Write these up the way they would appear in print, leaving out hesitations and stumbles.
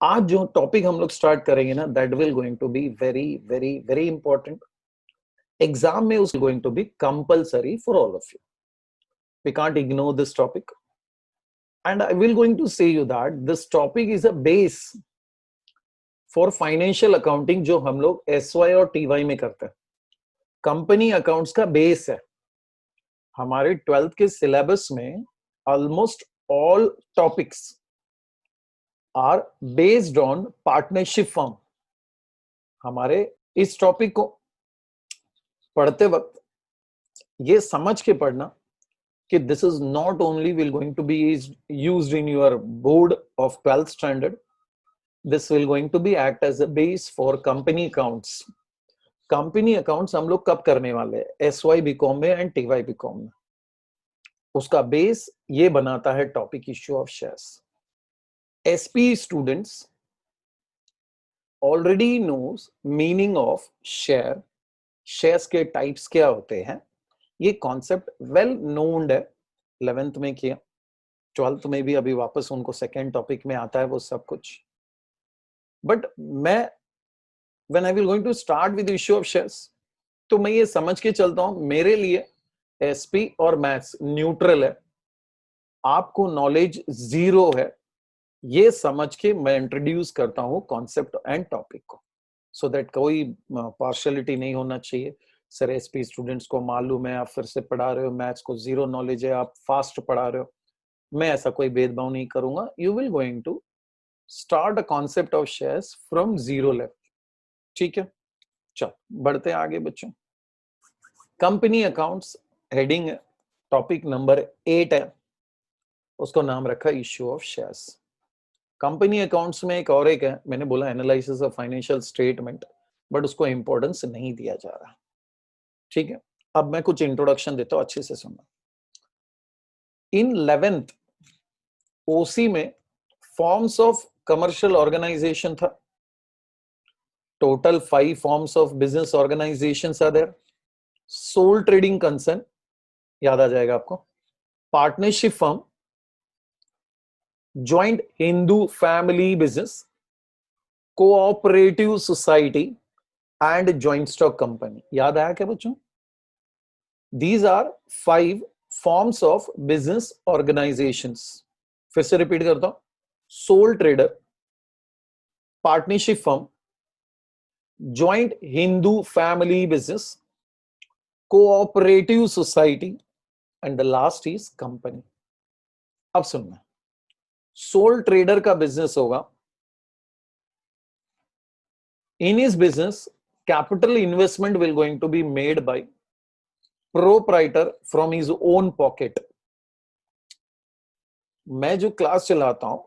आज जो टॉपिक हम लोग स्टार्ट करेंगे ना, that will going to be very very very important. Exam में उस going to be compulsory for all of you. We can't ignore this topic. And I will going to say you that this topic is a base for financial accounting जो हम लोग SY और TY में करते हैं. Company accounts का base है. हमारे 12th के सिलेबस में almost all topics are based on partnership form. हमारे इस टॉपिक को पढ़ते वक्त ये समझ के पढ़ना कि this is not only will going to be used in your board of 12th standard. This will going to be act as a base for company accounts. Company accounts हम लोग कब करने वाले हैं? एसवाई बीकॉम में and TY BCom में. उसका base ये बनाता है topic issue of shares. SP students already knows meaning of share. Shares के टाइप्स क्या होते हैं, ये कॉन्सेप्ट वेल नोन्ड है. 11th में किया, 12th में भी अभी वापस उनको सेकेंड टॉपिक में आता है वो सब कुछ. बट मैं when I will going to start with issue of shares, तो मैं ये समझ के चलता हूं मेरे लिए एसपी और मैथ्स न्यूट्रल है, आपको नॉलेज जीरो है. ये समझ के मैं इंट्रोड्यूस करता हूं कॉन्सेप्ट एंड टॉपिक को, सो दैट कोई पार्शियलिटी नहीं होना चाहिए. सर एसपी स्टूडेंट्स को मालूम है, आप फिर से पढ़ा रहे हो, मैथ्स को जीरो नॉलेज है, आप फास्ट पढ़ा रहे हो. मैं ऐसा कोई भेदभाव नहीं करूंगा. You will going to start a concept of shares from zero level. ठीक है, चल बढ़ते हैं आगे बच्चों. कंपनी अकाउंट्स हेडिंग है, टॉपिक नंबर 8 है, उसको नाम रखा issue of shares. Company accounts में एक और एक है, मैंने बोला analysis of financial statement, but उसको इंपॉर्टेंस नहीं दिया जा रहा. ठीक है, अब मैं कुछ इंट्रोडक्शन देता हूं, अच्छे से सुनना. इन 11th ओसी में फॉर्म्स ऑफ कमर्शियल ऑर्गेनाइजेशन था. Total 5 forms of business organisation are there. Sole trading concern याद आ जाएगा आपको, partnership firm, joint Hindu family business, cooperative society and joint stock company. याद आया क्या बच्चों? These are 5 forms of business organisations. फिर से रिपीट करता हूं. Sole trader, partnership firm, joint Hindu family business, cooperative society and the last is company. अब सुनना, सोल ट्रेडर का बिजनेस होगा. In his business capital investment will going to be made by proprietor from his own pocket. मैं जो class चलाता हूं,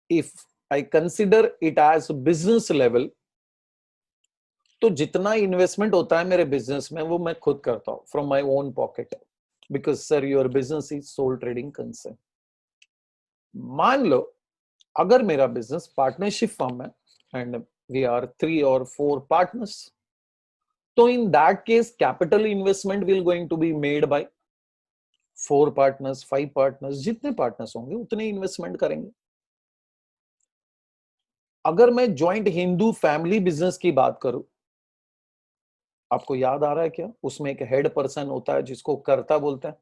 if I consider it as business level, तो जितना इन्वेस्टमेंट होता है मेरे बिजनेस में वो मैं खुद करता हूं from my own pocket, because sir your business is sole trading concern. मान लो अगर मेरा बिजनेस पार्टनरशिप फर्म है and we are 3 or 4 partners, तो in that case capital investment will going to be made by 4 partners, 5 partners. जितने partners होंगे उतने investment करेंगे. अगर मैं ज्वाइंट हिंदू फैमिली बिजनेस की बात करूं, आपको याद आ रहा है क्या? उसमें एक हेड पर्सन होता है जिसको कर्ता बोलते हैं,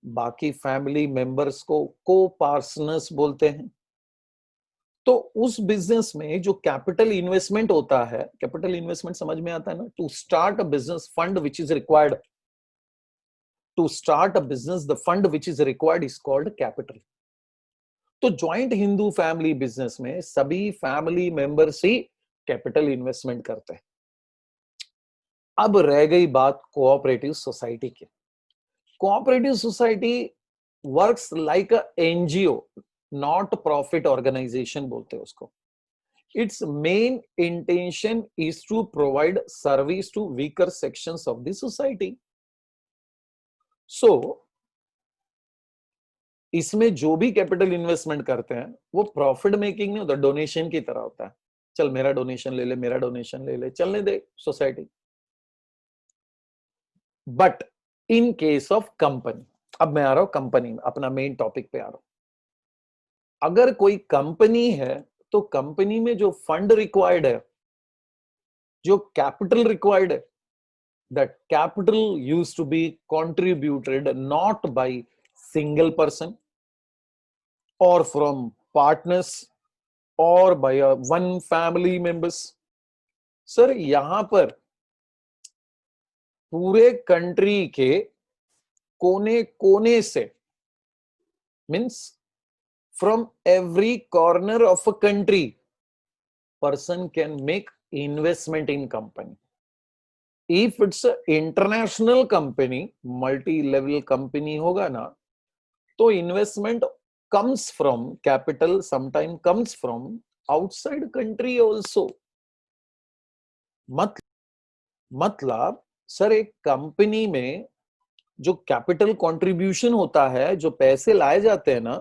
बाकी फैमिली मेंबर्स को को पार्टनर्स बोलते हैं. तो उस बिजनेस में जो कैपिटल इन्वेस्टमेंट होता है, कैपिटल इन्वेस्टमेंट समझ में आता है ना? To start a business fund which is required to start a business, the fund which is required is called capital. तो ज्वाइंट हिंदू फैमिली बिजनेस में सभी फैमिली मेंबर्स ही कैपिटल इन्वेस्टमेंट करते हैं. अब रह गई बात कोऑपरेटिव सोसाइटी की. Cooperative society works like a NGO, not profit organisation बोलते हैं उसको. Its main intention is to provide service to weaker sections of the society. सो इसमें जो भी कैपिटल इन्वेस्टमेंट करते हैं वो प्रॉफिट मेकिंग नहीं होता, डोनेशन की तरह होता है. चल मेरा डोनेशन ले ले, मेरा डोनेशन ले ले, चलने दे society. But in case of company, अब मैं आ रहा हूं कंपनी में, अपना मेन टॉपिक पे आ रहा हूं. अगर कोई कंपनी है तो कंपनी में जो फंड रिक्वायर्ड है, जो कैपिटल रिक्वायर्ड है, that capital used to be contributed not by single person or from partners or by one family members. Sir यहां पर पूरे कंट्री के कोने कोने से, means from every corner of a country, person can make investment in company. If it's international company, multi level company होगा ना, तो investment comes from capital, sometime comes from outside country also. मतलब sir एक company में जो capital contribution होता है, जो पैसे लाए जाते हैं ना,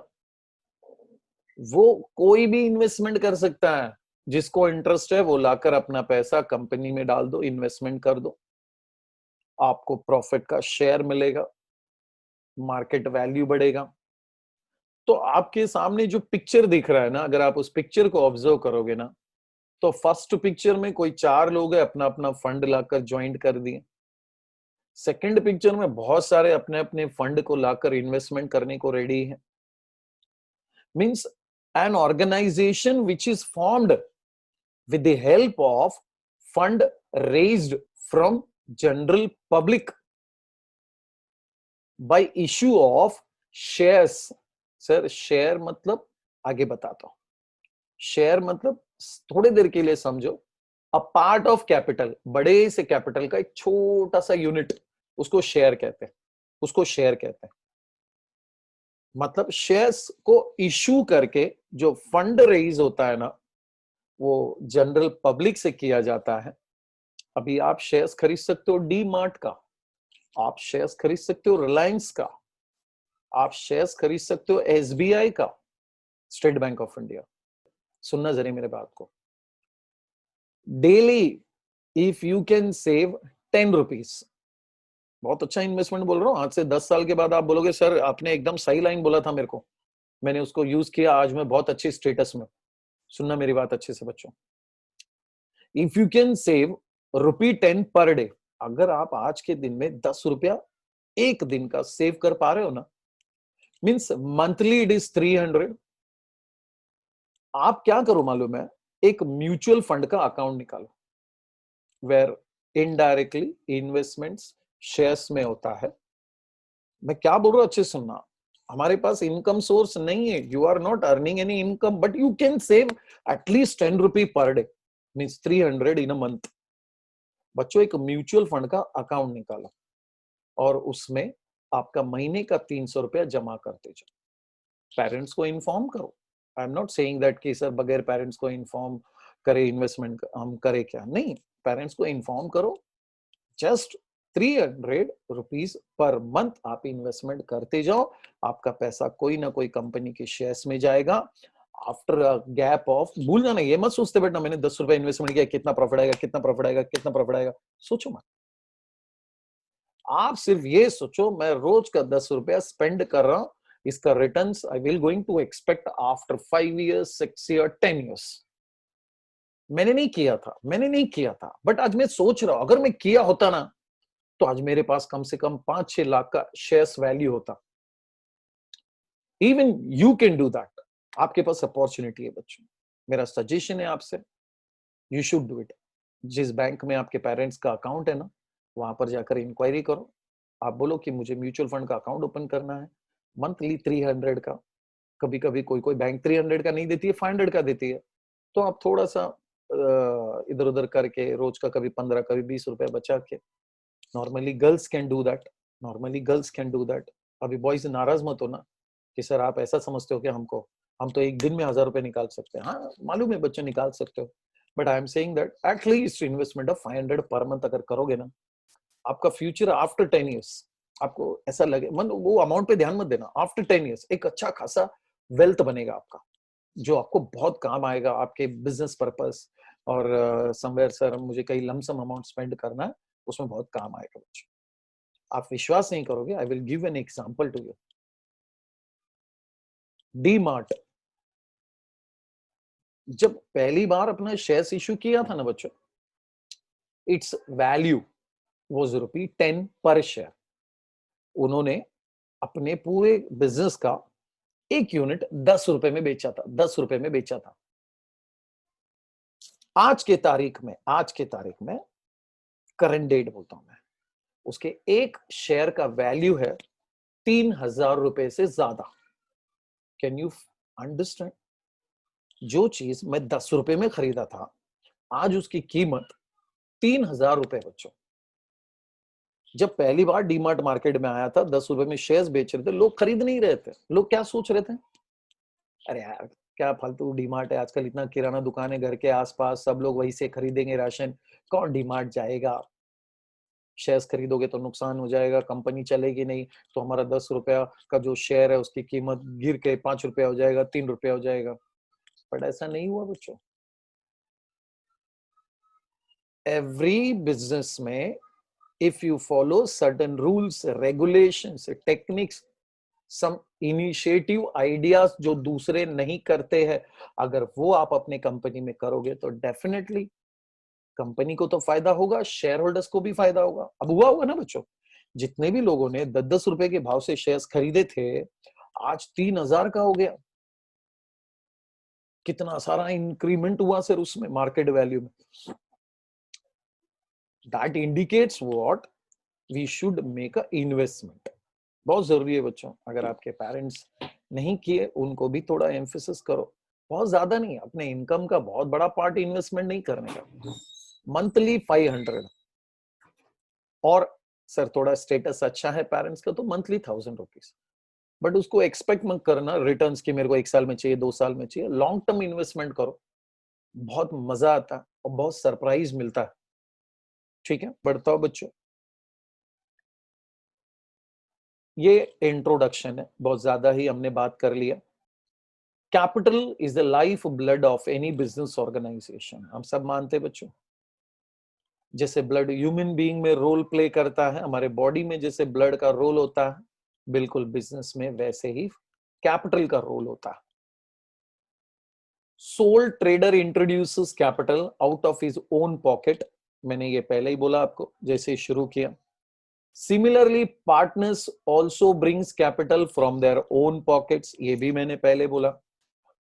वो कोई भी इन्वेस्टमेंट कर सकता है. जिसको इंटरेस्ट है वो लाकर अपना पैसा कंपनी में डाल दो, इन्वेस्टमेंट कर दो, आपको प्रॉफिट का शेयर मिलेगा, मार्केट वैल्यू बढ़ेगा. तो आपके सामने जो पिक्चर दिख रहा है ना, अगर आप उस पिक्चर को ऑब्जर्व करोगे ना, तो फर्स्ट पिक्चर में कोई 4 लोग है, अपना अपना फंड लाकर ज्वाइंट कर दिए. सेकंड पिक्चर में बहुत सारे अपने अपने फंड को लाकर इन्वेस्टमेंट करने को रेडी है. Means an organisation which is formed with the help of fund raised from general public by issue of shares. Sir share मतलब, आगे बताता हूं. शेयर मतलब थोड़ी देर के लिए समझो, अ पार्ट ऑफ कैपिटल, बड़े से कैपिटल का एक छोटा सा यूनिट, उसको शेयर कहते हैं. उसको शेयर कहते हैं. मतलब शेयर्स को इशू करके जो फंड रेज होता है ना, वो जनरल पब्लिक से किया जाता है. अभी आप शेयर्स खरीद सकते हो डी मार्ट का, आप शेयर्स खरीद सकते हो रिलायंस का, आप शेयर्स खरीद सकते हो एसबीआई का, स्टेट बैंक ऑफ इंडिया. सुनना जरा मेरे बात को. Daily if you can save 10 rupees, बहुत अच्छा इन्वेस्टमेंट बोल रहा हूँ. आज से 10 साल के बाद आप बोलोगे सर आपने एकदम सही लाइन बोला था मेरे को, मैंने उसको यूज किया, आज मैं बहुत अच्छे स्टेटस में. सुनना मेरी बात अच्छे से बच्चों. If you can save ₹10 per day, अगर आप आज के दिन में 10 रुपया एक दिन का सेव कर पा रहे हो ना, मीन्स मंथली इट इज 300. आप क्या करो मालूम है, एक म्यूचुअल फंड का अकाउंट निकालो, वेर इनडायरेक्टली इन्वेस्टमेंट्स शेयर्स में होता है. मैं क्या बोल रहा हूं अच्छे सुनना. हमारे पास इनकम सोर्स नहीं है, you are not earning any income, but you can save at least 10 rupee per day, means 300 in a month. बच्चों एक म्यूचुअल फंड का अकाउंट निकालो और उसमें आपका महीने का 300 रुपया जमा करते जाओ. पेरेंट्स को इन्फॉर्म करो. I am not saying that कि सर बगैर पेरेंट्स को इन्फॉर्म करे इन्वेस्टमेंट हम करे, क्या नहीं. पेरेंट्स को इन्फॉर्म करो. जस्ट 300 रुपीज पर मंथ आप इन्वेस्टमेंट करते जाओ. आपका पैसा कोई ना कोई कंपनी के शेयर्स में जाएगा. आफ्टर अ गैप ऑफ, भूल जाना, ये मत सोचते बेटा मैंने 10 रुपए इन्वेस्टमेंट किया कितना प्रॉफिट आएगा, कितना प्रॉफिट आएगा, कितना प्रॉफिट आएगा. सोचो मत. आप सिर्फ ये सोचो मैं रोज का 10 रुपया स्पेंड कर रहा हूं, इसका returns I will going to expect after 5 years, 6 years, 10 years. मैंने नहीं किया था, बट आज मैं सोच रहा हूं अगर मैं किया होता ना, तो आज मेरे पास कम से कम 5-6 लाख का शेयर्स वैल्यू होता. Even you can do that. आपके पास अपॉर्चुनिटी है बच्चों. मेरा सजेशन है आपसे, यू शुड डू इट. जिस बैंक में आपके पेरेंट्स का अकाउंट है ना, वहां पर जाकर इंक्वायरी करो. आप बोलो कि मुझे म्यूचुअल फंड का अकाउंट ओपन करना है, मंथली 300 का. कभी कभी कोई कोई बैंक 300 का नहीं देती है, 500 का देती है. तो आप थोड़ा सा इधर उधर करके रोज का कभी 15, कभी 20 रुपए बचा के, normally girls can do that. अभी बॉयज नाराज मत हो ना कि सर आप ऐसा समझते हो कि हम तो एक दिन में 1000 रुपए निकाल सकते हैं. हाँ मालूम है बच्चे निकाल सकते हो, but I am saying that at least investment of 500 per month अगर करोगे ना, आपका फ्यूचर आफ्टर 10 years, आपको ऐसा लगे, मन वो अमाउंट पे ध्यान मत देना, आफ्टर 10 years एक अच्छा खासा वेल्थ बनेगा आपका, जो आपको बहुत काम आएगा आपके बिजनेस पर्पस. और समवेयर सर मुझे कई लमसम अमाउंट स्पेंड करना है, उसमें बहुत काम आएगा बच्चों. आप विश्वास नहीं करोगे, I will give an example to you. D Mart जब पहली बार अपना शेयर्स इश्यू किया था ना बच्चों, इट्स वैल्यू वाज ₹10 पर शेयर। उन्होंने अपने पूरे बिजनेस का एक यूनिट ₹10 में बेचा था, ₹10 में बेचा था। आज के तारीख में करंट डेट बोलता हूं मैं, उसके एक शेयर का वैल्यू है ₹3000 से ज्यादा। Can you understand? जो चीज मैं ₹10 में खरीदा था, आज उसकी कीमत ₹3000 बच्चों। जब पहली बार डीमार्ट मार्केट में आया था, ₹10 में शेयर्स बेच रहे थे, लोग खरीद नहीं रहे थे। लोग क्या सोच रहे थे? अरे यार, क्या फालतू डीमार्ट है, आजकल इतना किराना दुकान है घर के आसपास, सब लोग वहीं से खरीदेंगे राशन, कौन डीमार्ट जाएगा? शेयर्स खरीदोगे तो नुकसान हो जाएगा, कंपनी चलेगी नहीं, तो हमारा ₹10 का जो शेयर है उसकी कीमत गिर के ₹5 हो जाएगा, ₹3 हो जाएगा। बट ऐसा नहीं हुआ बच्चों। एवरी बिजनेस में if you follow certain rules, regulations, techniques, some initiative ideas जो दूसरे नहीं करते हैं, अगर वो आप अपने कंपनी में करोगे तो डेफिनेटली कंपनी को तो फायदा होगा, शेयर होल्डर्स को भी फायदा होगा। अब हुआ होगा ना बच्चों, जितने भी लोगों ने 10-10 रुपए के भाव से शेयर्स खरीदे थे, आज 3000 का हो गया। कितना सारा इंक्रीमेंट हुआ सर उसमें, मार्केट वैल्यू में। That indicates what we should make a investment. बहुत जरूरी है बच्चों, अगर आपके पेरेंट्स नहीं किए, उनको भी थोड़ा एम्फेसिस करो। बहुत ज्यादा नहीं, अपने इनकम का बहुत बड़ा पार्ट इन्वेस्टमेंट नहीं करने का। मंथली 500, और सर थोड़ा स्टेटस अच्छा है पेरेंट्स का तो मंथली ₹1000। बट उसको एक्सपेक्ट मत करना रिटर्न्स की, मेरे को 1 साल में चाहिए, 2 साल में चाहिए। लॉन्ग टर्म इन्वेस्टमेंट करो, बहुत मजा आता है और बहुत सरप्राइज मिलता है। ठीक है, बढ़ता हो बच्चों। ये इंट्रोडक्शन है, बहुत ज्यादा ही हमने बात कर लिया। Capital is the life blood of any business organisation, हम सब मानते हैं बच्चों। जैसे ब्लड ह्यूमन बीइंग में रोल प्ले करता है, हमारे बॉडी में जैसे ब्लड का रोल होता है, बिल्कुल बिजनेस में वैसे ही कैपिटल का रोल होता है। Soul trader introduces capital out of his own pocket, मैंने ये पहले ही बोला आपको जैसे शुरू किया। Similarly partners also brings capital from their own pockets, ये भी मैंने पहले बोला।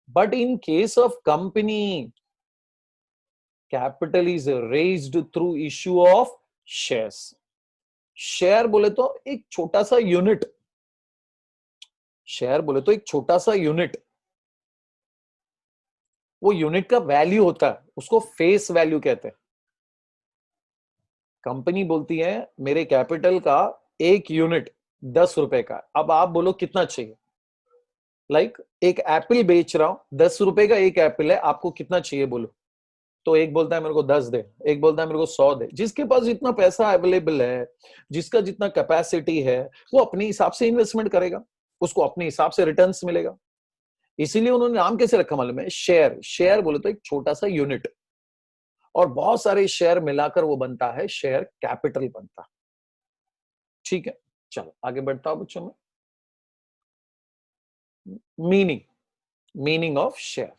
But in case of company, capital is raised through issue of shares. Share बोले तो एक छोटा सा यूनिट, शेयर बोले तो एक छोटा सा यूनिट, वो यूनिट का वैल्यू होता है, उसको फेस वैल्यू कहते हैं। कंपनी बोलती है मेरे कैपिटल का एक यूनिट ₹10 का, अब आप बोलो कितना चाहिए। लाइक एक एप्पल बेच रहा हूं, ₹10 का एक एप्पल है, आपको कितना चाहिए बोलो। तो एक बोलता है मेरे को 10 दे, एक बोलता है मेरे को 100 दे। जिसके पास जितना पैसा अवेलेबल है, जिसका जितना कैपेसिटी है, वो अपने हिसाब से इन्वेस्टमेंट करेगा, उसको अपने हिसाब से रिटर्न्स मिलेगा। इसीलिए उन्होंने नाम कैसे रखा मालूम है? शेयर। शेयर बोले तो एक छोटा सा यूनिट, और बहुत सारे शेयर मिलाकर वो बनता है शेयर कैपिटल बनता है। ठीक है, चलो आगे बढ़ता हूं बच्चों में। Meaning, meaning of share.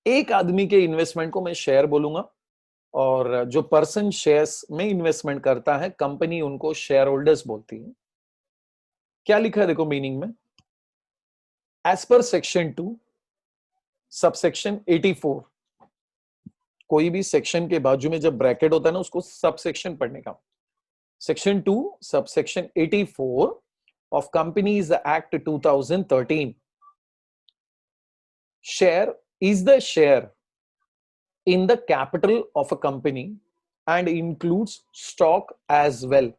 एक आदमी के इन्वेस्टमेंट को मैं शेयर बोलूंगा, और जो पर्सन शेयर्स में इन्वेस्टमेंट करता है, कंपनी उनको शेयर होल्डर्स बोलती है। क्या लिखा है देखो मीनिंग में, एज पर सेक्शन 2 सबसेक्शन 84। कोई भी सेक्शन के बाजू में जब ब्रैकेट होता है ना, उसको सबसेक्शन पढ़ने का। Section 2 subsection 84 of Companies Act 2013, share is the share in the capital of a company and includes stock as well।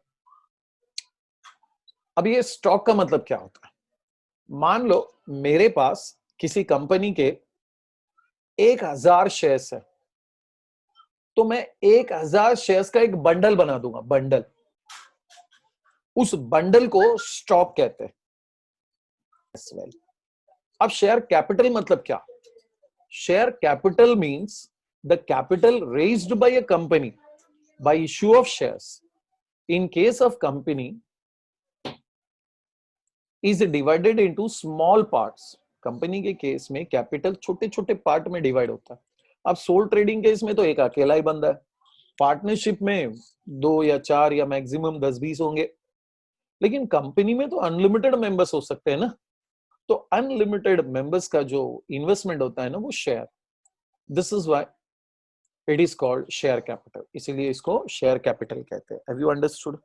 अब ये स्टॉक का मतलब क्या होता है? मान लो मेरे पास किसी कंपनी के 1000 शेयर्स है, तो मैं 1000 शेयर्स का एक बंडल बना दूंगा, बंडल। उस बंडल को स्टॉक कहते हैं। अब शेयर कैपिटल मतलब क्या? Share capital means the capital raised bye a company by issue of shares. In case of company is divided into small parts, company के केस में कैपिटल छोटे छोटे पार्ट में डिवाइड होता है। अब सोल ट्रेडिंग केस में तो एक अकेला ही बंदा है, पार्टनरशिप में 2 या 4 या मैक्सिमम 10-20 होंगे, लेकिन कंपनी में तो अनलिमिटेड मेंबर्स हो सकते हैं ना। तो अनलिमिटेड मेंबर्स का जो इन्वेस्टमेंट होता है ना वो share, this is why it is called share capital, इसीलिए इसको शेयर कैपिटल कहते हैं। Have you understood?